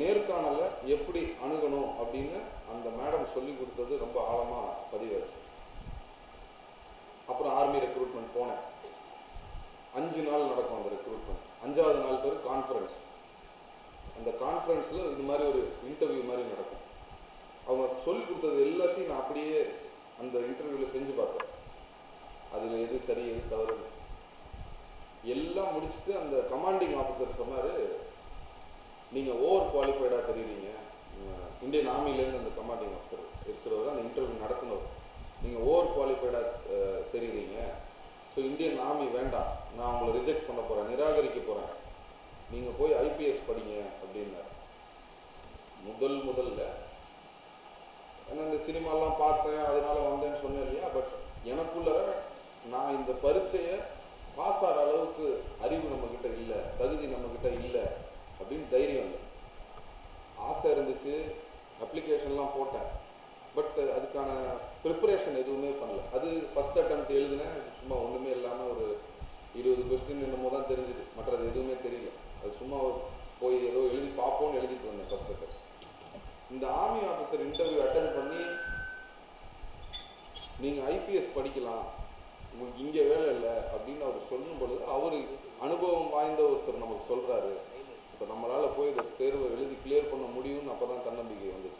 நேர்காணலை எப்படி அணுகணும் அப்படின்னு அந்த மேடம் சொல்லி கொடுத்தது ரொம்ப ஆழமாக பதிவாச்சு. அப்புறம் ஆர்மி ரெக்ரூட்மெண்ட் போனேன். 5 நாள் நடக்கும் அந்த ரெக்ரூட்மெண்ட். 5ஆவது நாள் பேர் கான்ஃபரன்ஸ். அந்த கான்ஃபரன்ஸில் இது மாதிரி ஒரு இன்டர்வியூ மாதிரி நடக்கும். அவங்க சொல்லி கொடுத்தது எல்லாத்தையும் நான் அப்படியே அந்த இன்டர்வியூவில் செஞ்சு பார்த்தேன். அதில் எது சரி எது தவறு எல்லாம் முடிச்சுட்டு அந்த கமாண்டிங் ஆஃபீஸர் சொன்னார், நீங்கள் ஓவர் குவாலிஃபைடாக தெரியுறீங்க. இந்தியன் ஆர்மிலேருந்து அந்த கமாண்டிங் ஆஃபீஸர் இருக்கிறவர், அந்த இன்டர்வியூ நடத்தினவர், நீங்கள் ஓவர் குவாலிஃபைடாக தெரியுறீங்க. ஸோ இந்தியன் ஆர்மி வேண்டாம், நான் உங்களை ரிஜெக்ட் பண்ண போகிறேன், நிராகரிக்க போகிறேன், நீங்கள் போய் ஐபிஎஸ் படிங்க அப்படின்னாரு. முதல்ல ஏன்னா இந்த சினிமாலாம் பார்த்தேன், அதனால வந்தேன்னு சொன்னேன் இல்லையா. பட் எனக்குள்ள நான் இந்த பரீட்சையை பாஸ் ஆகிற அளவுக்கு அறிவு நம்மக்கிட்ட இல்லை, தகுதி நம்மக்கிட்ட இல்லை அப்படின்னு தைரியம் இல்லை. ஆசை இருந்துச்சு, அப்ளிகேஷன்லாம் போட்டேன். பட் அதுக்கான ப்ரிப்பரேஷன் எதுவுமே பண்ணல. அது ஃபஸ்ட் அட்டெம்ப்ட் எழுதினேன், சும்மா ஒன்றுமே இல்லாமல் ஒரு 20 கொஸ்டின் என்னமோ தான் தெரிஞ்சுது, மற்றது எதுவுமே தெரியல. அது சும்மா போய் ஏதோ எழுதி பார்ப்போன்னு எழுதிட்டு வந்தேன் ஃபஸ்ட் அட்டெம்ப்ட். இந்த ஆர்மி ஆஃபீஸர் இன்டர்வியூ அட்டென்ட் பண்ணி, நீங்கள் ஐபிஎஸ் படிக்கலாம், உங்களுக்கு இங்கே வேலை இல்லை அப்படின்னு அவர் சொல்லும் பொழுது, அவர் அனுபவம் வாய்ந்த ஒருத்தர் நமக்கு சொல்கிறாரு, இப்போ நம்மளால் போய் இந்த தேர்வை எழுதி கிளியர் பண்ண முடியும்னு அப்போ தான் தன்னம்பிக்கை வந்தது.